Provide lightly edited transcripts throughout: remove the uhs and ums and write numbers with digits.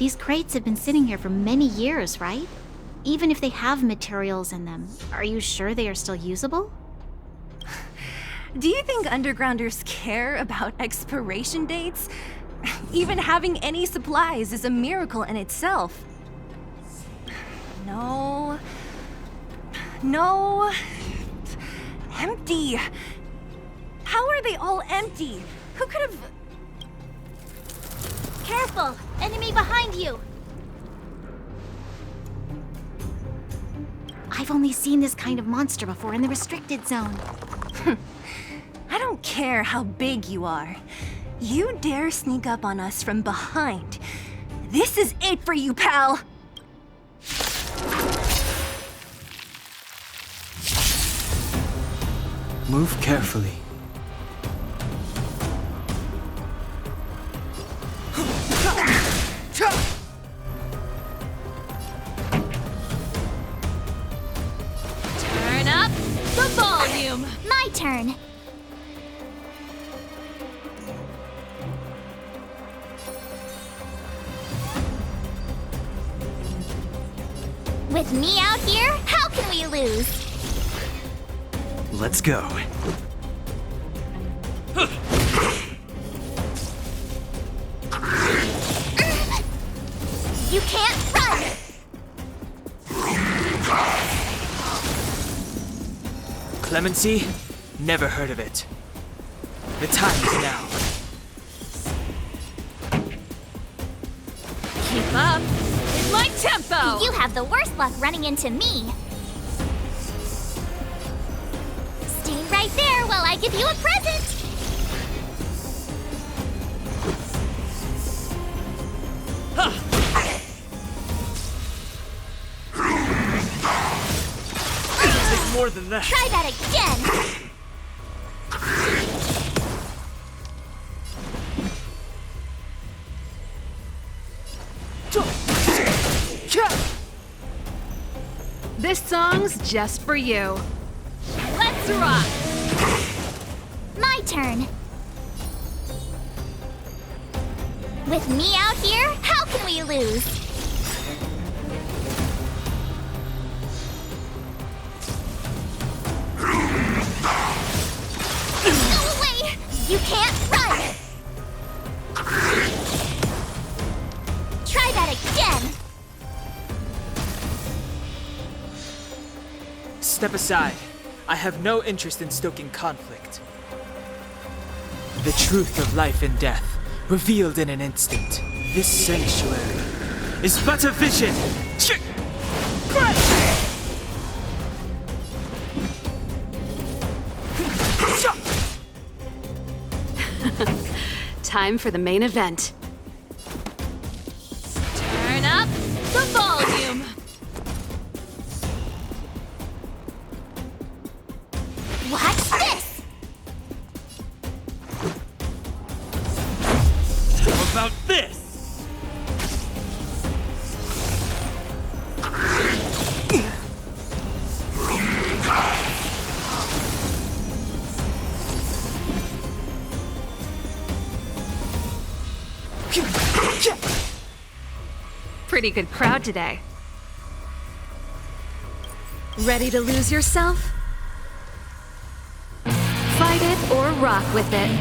These crates have been sitting here for many years, right? Even if they have materials in them, are you sure they are still usable? Do you think undergrounders care about expiration dates? Even having any supplies is a miracle in itself. No. No. Empty. How are they all empty? Who could have... Careful! Enemy behind you! I've only seen this kind of monster before in the restricted zone. I don't care how big you are. You dare sneak up on us from behind. This is it for you, pal! Move carefully. Turn up the volume! My turn! With me out here, how can we lose? Let's go. You can't run! Clemency? Never heard of it. The time is now. Keep up with my tempo! You have the worst luck running into me. Stay right there while I give you a present! Take more than that. Try that again! This song's just for you. Let's rock! My turn. With me out here, how can we lose? Go away! You can't run! Try that again! Step aside. I have no interest in stoking conflict. The truth of life and death, revealed in an instant. This sanctuary is but a vision. Time for the main event. Turn up the volume! Watch this! How about this? Pretty good crowd today. Ready to lose yourself? Fight it or rock with it.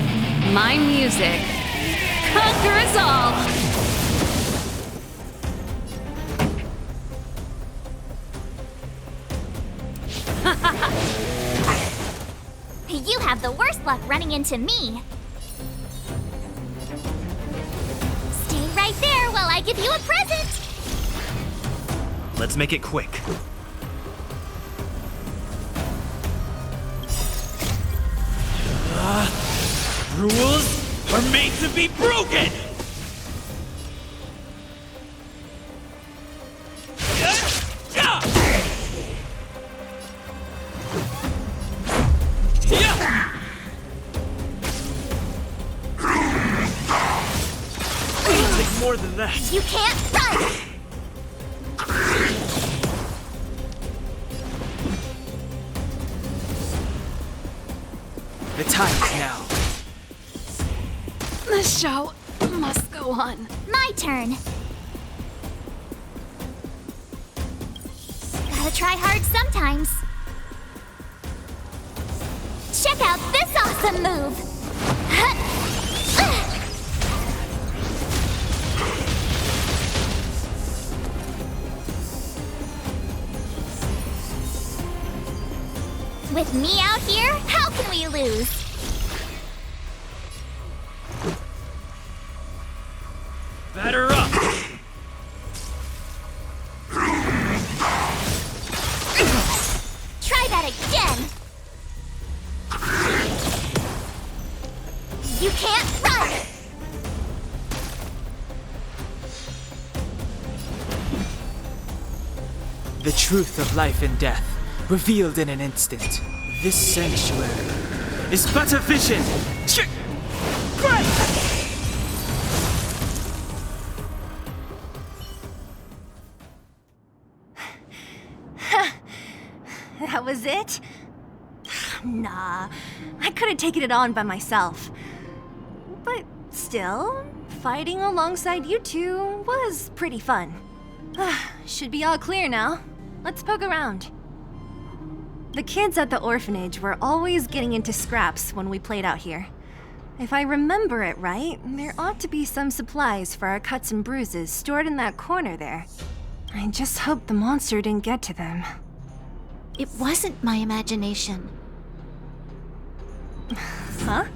My music conquers all! You have the worst luck running into me. Stay right there while I give you a present. Let's make it quick. Rules are made to be broken! Take more than that. You can't run! The time is now. The show must go on. My turn. try hard sometimes. Check out this awesome move! With me out here, how can we lose? Batter up! Try that again! You can't run! The truth of life and death, revealed in an instant. This sanctuary is but a vision! That was it? Nah, I could have taken it on by myself. But still, fighting alongside you two was pretty fun. Should be all clear now. Let's poke around. The kids at the orphanage were always getting into scraps when we played out here. If I remember it right, there ought to be some supplies for our cuts and bruises stored in that corner there. I just hope the monster didn't get to them. It wasn't my imagination. Huh?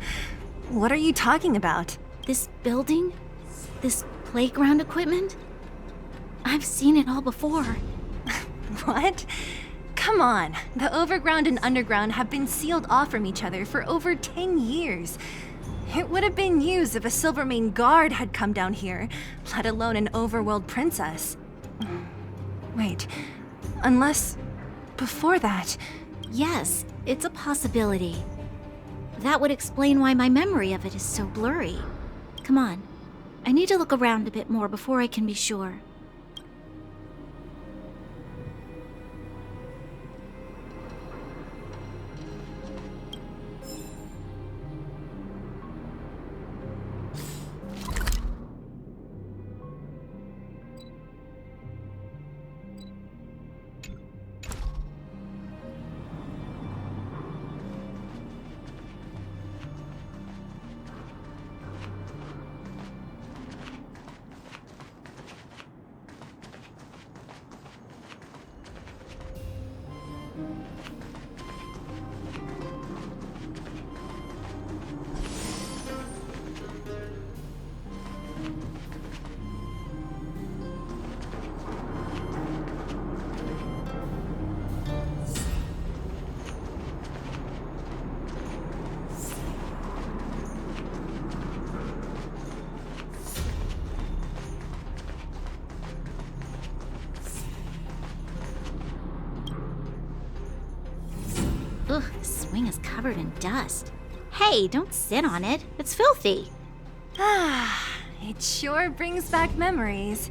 What are you talking about? This building? This playground equipment? I've seen it all before. What? Come on, the overground and underground have been sealed off from each other for over 10 years. It would have been used if a Silvermane guard had come down here, let alone an overworld princess. Wait, unless before that... Yes, it's a possibility. That would explain why my memory of it is so blurry. Come on, I need to look around a bit more before I can be sure. Ugh, the swing is covered in dust. Hey, don't sit on it. It's filthy. It sure brings back memories.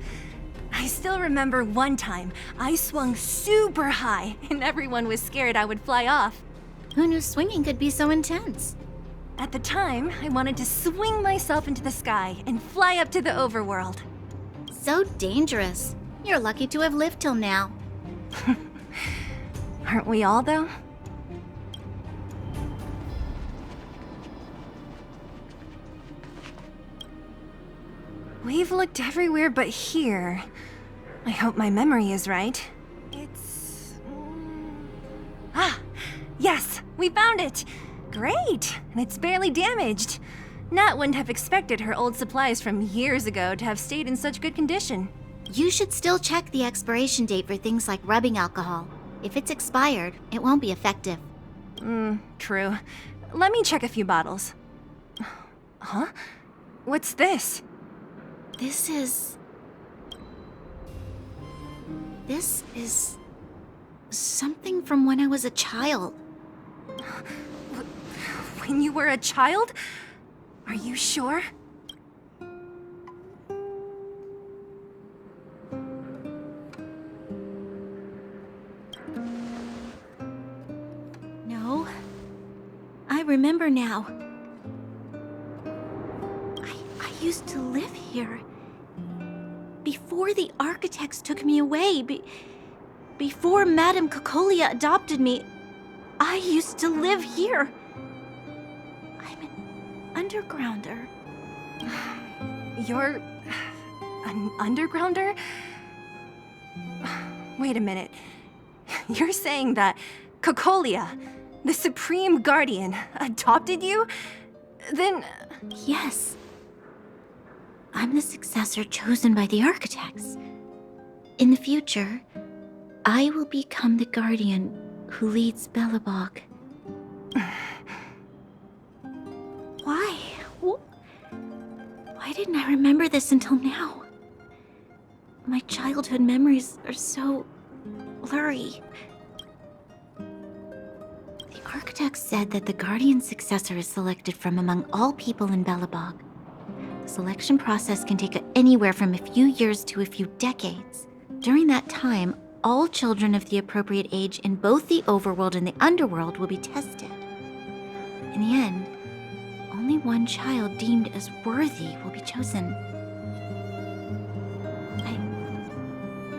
I still remember one time I swung super high and everyone was scared I would fly off. Who knew swinging could be so intense? At the time, I wanted to swing myself into the sky and fly up to the overworld. So dangerous. You're lucky to have lived till now. Aren't we all, though? We've looked everywhere but here. I hope my memory is right. It's... Ah! Yes! We found it! Great! And it's barely damaged. Nat wouldn't have expected her old supplies from years ago to have stayed in such good condition. You should still check the expiration date for things like rubbing alcohol. If it's expired, it won't be effective. True. Let me check a few bottles. Huh? What's this? This is something from when I was a child. When you were a child? Are you sure? No. I remember now. I used to live here. Before the architects took me away, Before Madame Cocolia adopted me, I used to live here. I'm an undergrounder. You're an undergrounder? Wait a minute. You're saying that Cocolia, the Supreme Guardian, adopted you? Then... Yes. I'm the successor chosen by the architects. In the future, I will become the guardian who leads Belobog. Why? Why didn't I remember this until now? My childhood memories are so blurry. The architect said that the guardian's successor is selected from among all people in Belobog. The selection process can take anywhere from a few years to a few decades. During that time, all children of the appropriate age in both the overworld and the underworld will be tested. In the end, only one child deemed as worthy will be chosen.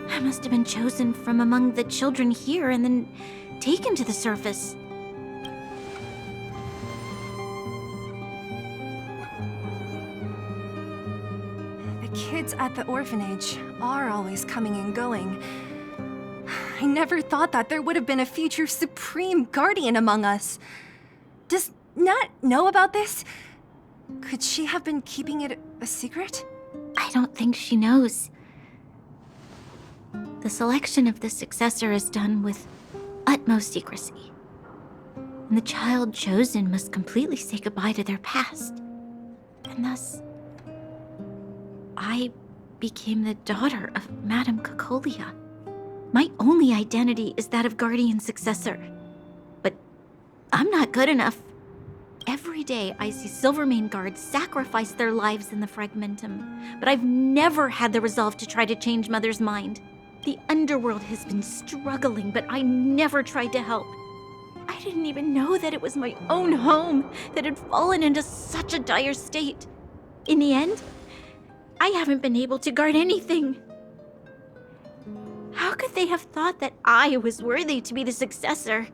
I must have been chosen from among the children here and then taken to the surface. The kids at the orphanage are always coming and going. I never thought that there would have been a future Supreme Guardian among us. Does Nat know about this? Could she have been keeping it a secret? I don't think she knows. The selection of the successor is done with utmost secrecy. And the child chosen must completely say goodbye to their past. And thus, I became the daughter of Madame Cocolia. My only identity is that of guardian successor. But I'm not good enough. Every day I see Silvermane guards sacrifice their lives in the Fragmentum, but I've never had the resolve to try to change Mother's mind. The underworld has been struggling, but I never tried to help. I didn't even know that it was my own home that had fallen into such a dire state. In the end, I haven't been able to guard anything. How could they have thought that I was worthy to be the successor?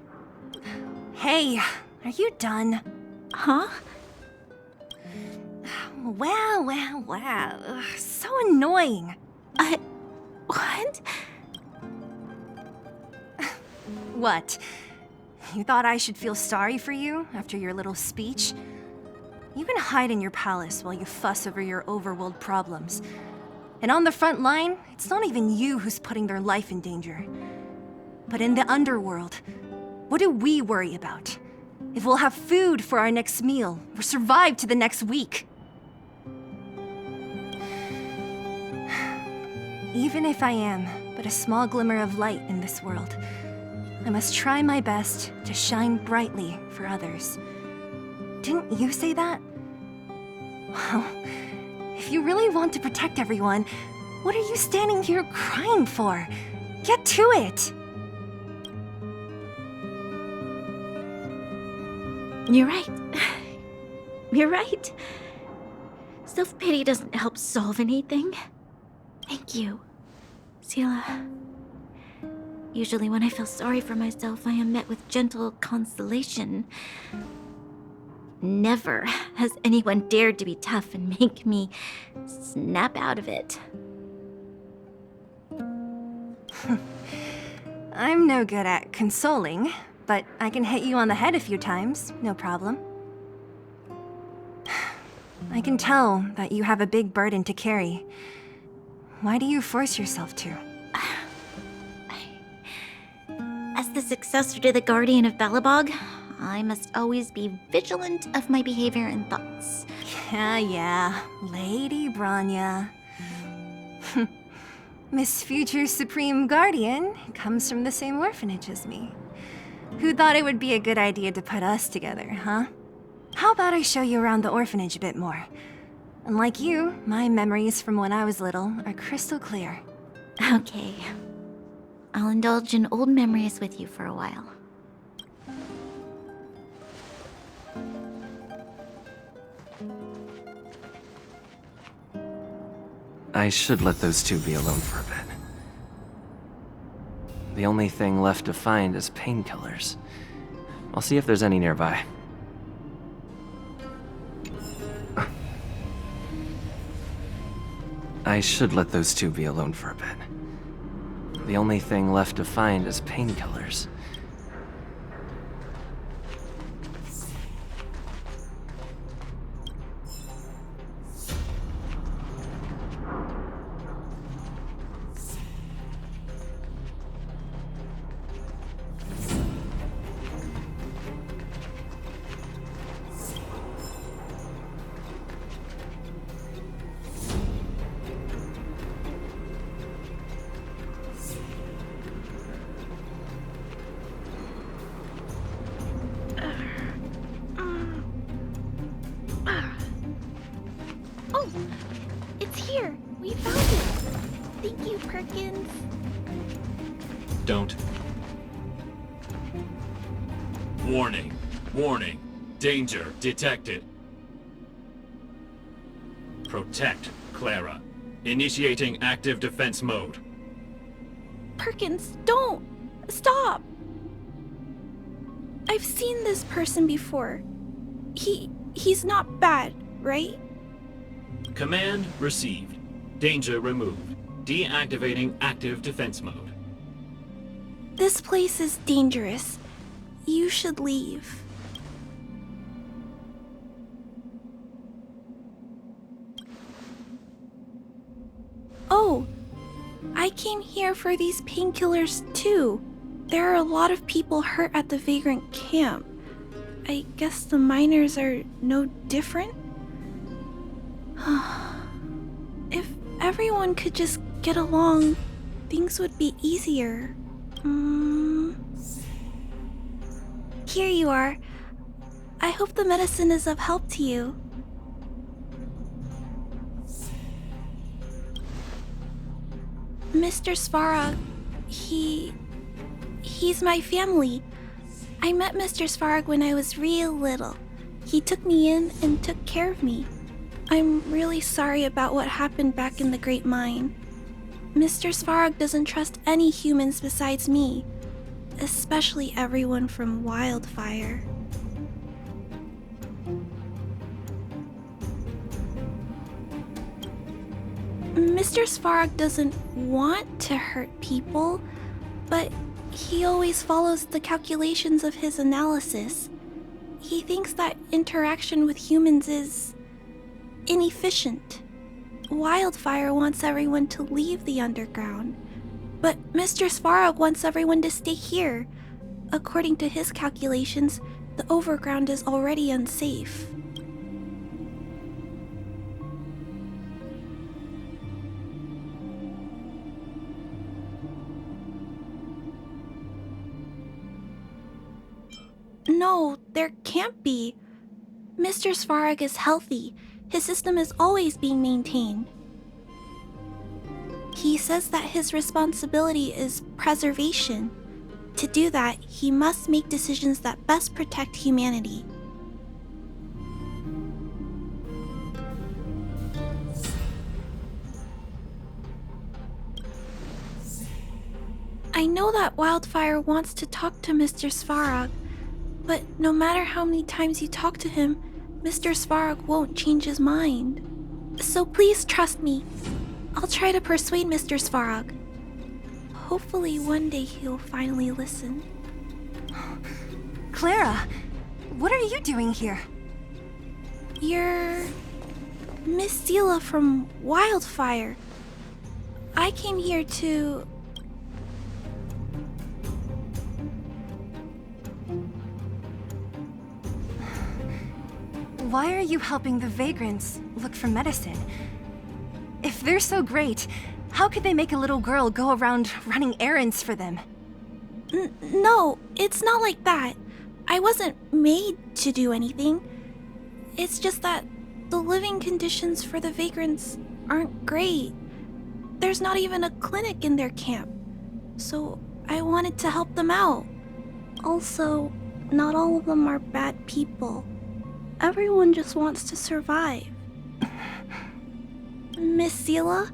Hey, are you done? Huh? Wow. So annoying. What? What? You thought I should feel sorry for you after your little speech? You can hide in your palace while you fuss over your overworld problems. And on the front line, it's not even you who's putting their life in danger. But in the underworld, what do we worry about? If we'll have food for our next meal, or survive to the next week. Even if I am but a small glimmer of light in this world, I must try my best to shine brightly for others. Didn't you say that? Well, if you really want to protect everyone, what are you standing here crying for? Get to it! You're right. You're right. Self-pity doesn't help solve anything. Thank you, Sela. Usually when I feel sorry for myself, I am met with gentle consolation. Never has anyone dared to be tough and make me snap out of it. I'm no good at consoling, but I can hit you on the head a few times, no problem. I can tell that you have a big burden to carry. Why do you force yourself to? As the successor to the Guardian of Belobog, I must always be vigilant of my behavior and thoughts. Yeah, Lady Branya. Miss Future Supreme Guardian comes from the same orphanage as me. Who thought it would be a good idea to put us together, huh? How about I show you around the orphanage a bit more? Unlike you, my memories from when I was little are crystal clear. Okay. I'll indulge in old memories with you for a while. I should let those two be alone for a bit. The only thing left to find is painkillers. I'll see if there's any nearby. I should let those two be alone for a bit. The only thing left to find is painkillers. Oh, it's here. We found it. Thank you, Perkins. Don't. Warning. Warning. Danger detected. Protect Clara. Initiating active defense mode. Perkins, don't! Stop! I've seen this person before. He's not bad, right? Command received. Danger removed. Deactivating active defense mode. This place is dangerous. You should leave. Oh, I came here for these painkillers too. There are a lot of people hurt at the vagrant camp. I guess the miners are no different? If everyone could just get along, things would be easier. Here you are. I hope the medicine is of help to you. Mr. Svarog, he's my family. I met Mr. Svarog when I was real little. He took me in and took care of me. I'm really sorry about what happened back in the Great Mine. Mr. Svarog doesn't trust any humans besides me, especially everyone from Wildfire. Mr. Svarog doesn't want to hurt people, but he always follows the calculations of his analysis. He thinks that interaction with humans is inefficient. Wildfire wants everyone to leave the underground, but Mr. Svarog wants everyone to stay here. According to his calculations, the overground is already unsafe. No, there can't be. Mr. Svarog is healthy. His system is always being maintained. He says that his responsibility is preservation. To do that, he must make decisions that best protect humanity. I know that Wildfire wants to talk to Mr. Svarog, but no matter how many times you talk to him, Mr. Svarog won't change his mind. So please trust me. I'll try to persuade Mr. Svarog. Hopefully one day he'll finally listen. Clara, what are you doing here? You're Miss Sela from Wildfire. I came here to... Why are you helping the vagrants look for medicine? If they're so great, how could they make a little girl go around running errands for them? No, it's not like that. I wasn't made to do anything. It's just that the living conditions for the vagrants aren't great. There's not even a clinic in their camp, so I wanted to help them out. Also, not all of them are bad people. Everyone just wants to survive. Miss Sela,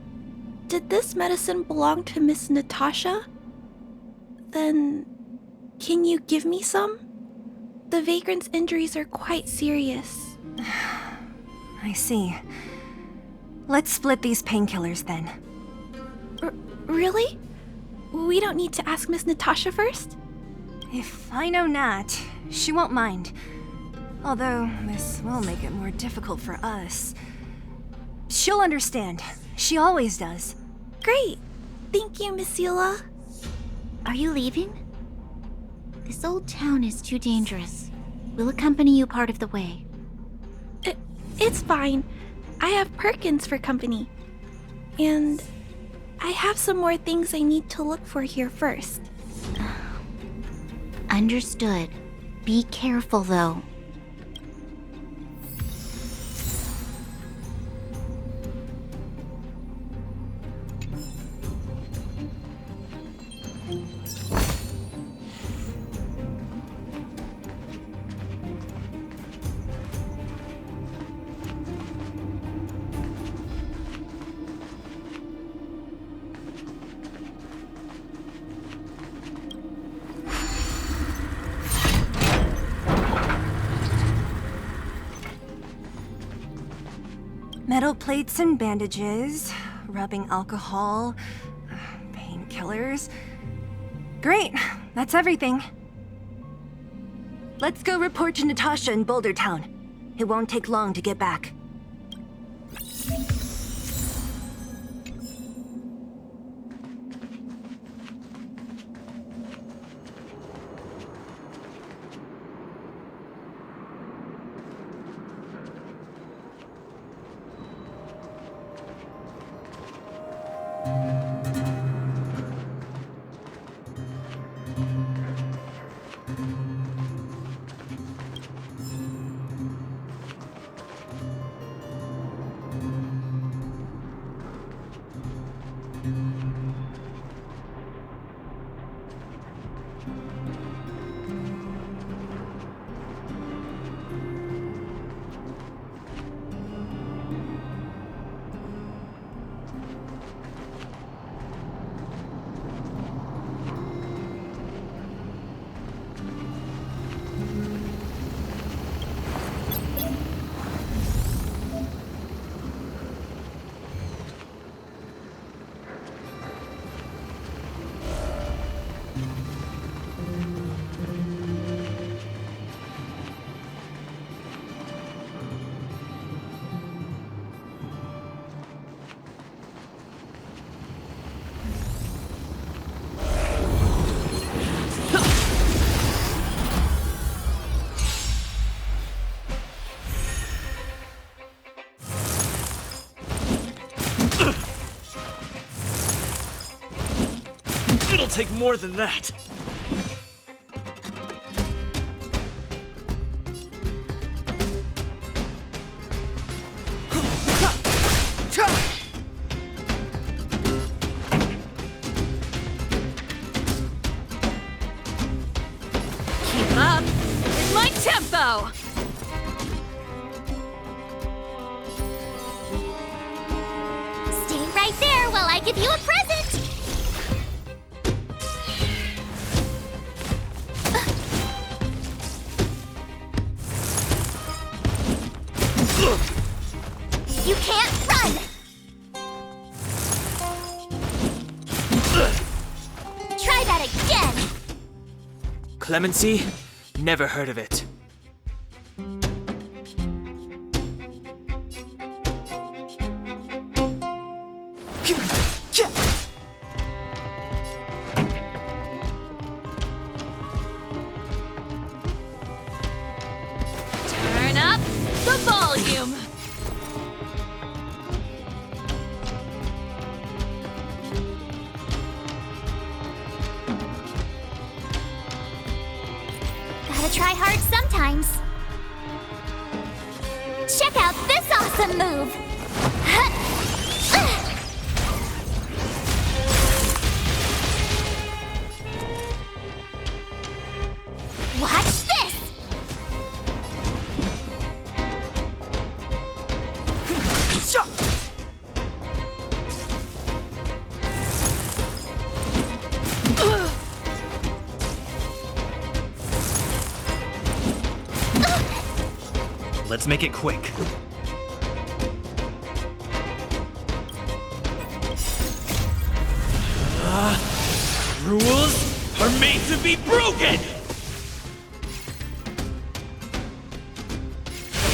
did this medicine belong to Miss Natasha? Then, can you give me some? The vagrant's injuries are quite serious. I see. Let's split these painkillers then. Really? We don't need to ask Miss Natasha first? If I know Nat, she won't mind. Although, this will make it more difficult for us. She'll understand. She always does. Great. Thank you, Miss Seela. Are you leaving? This old town is too dangerous. We'll accompany you part of the way. It's fine. I have Perkins for company. And I have some more things I need to look for here first. Understood. Be careful, though. Metal plates and bandages, rubbing alcohol, painkillers. Great, that's everything. Let's go report to Natasha in Boulder Town. It won't take long to get back. It'll take more than that. Keep up with my tempo! Stay right there while I give you a present! You can't run! Try that again! Clemency? Never heard of it. Turn up the volume! Gotta try hard sometimes. Check out this awesome move! Watch this! Let's make it quick. Rules are made to be broken!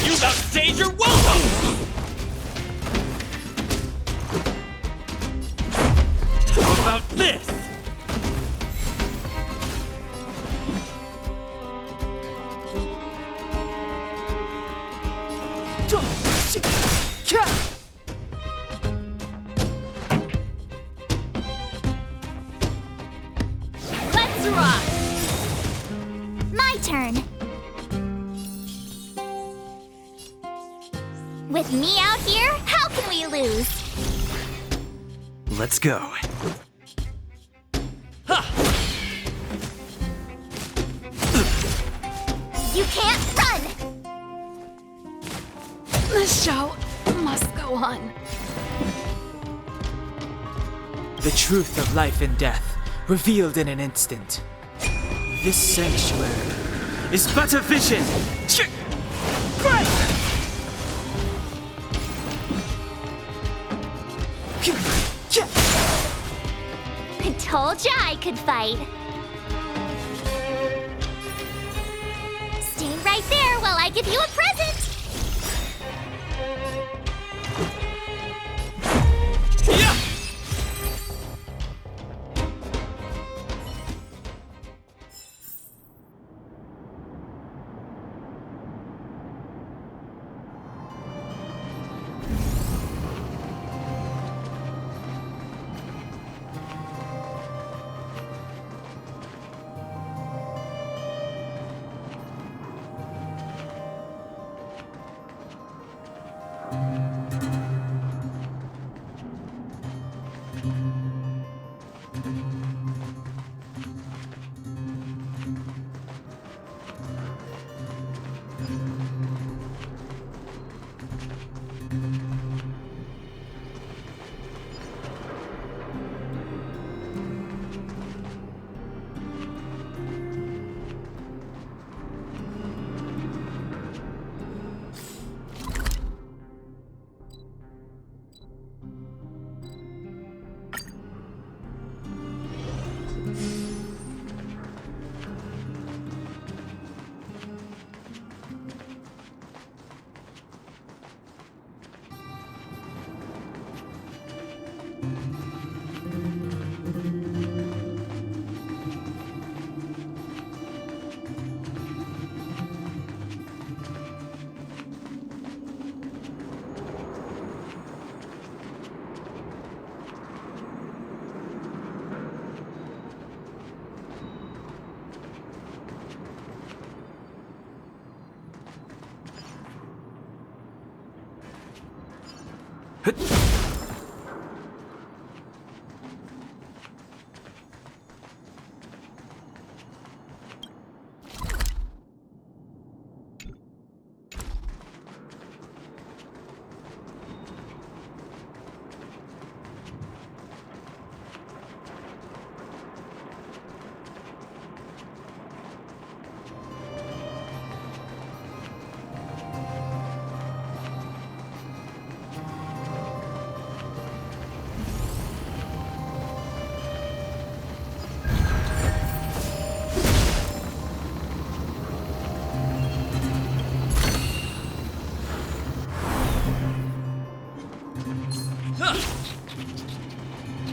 You outstayed your welcome! How about this? Let's rock! My turn. With me out here, how can we lose? Let's go. You can't run! The show must go on. The truth of life and death, revealed in an instant. This sanctuary is but a vision! I told ya I could fight. Stay right there while I give you a present! Huh.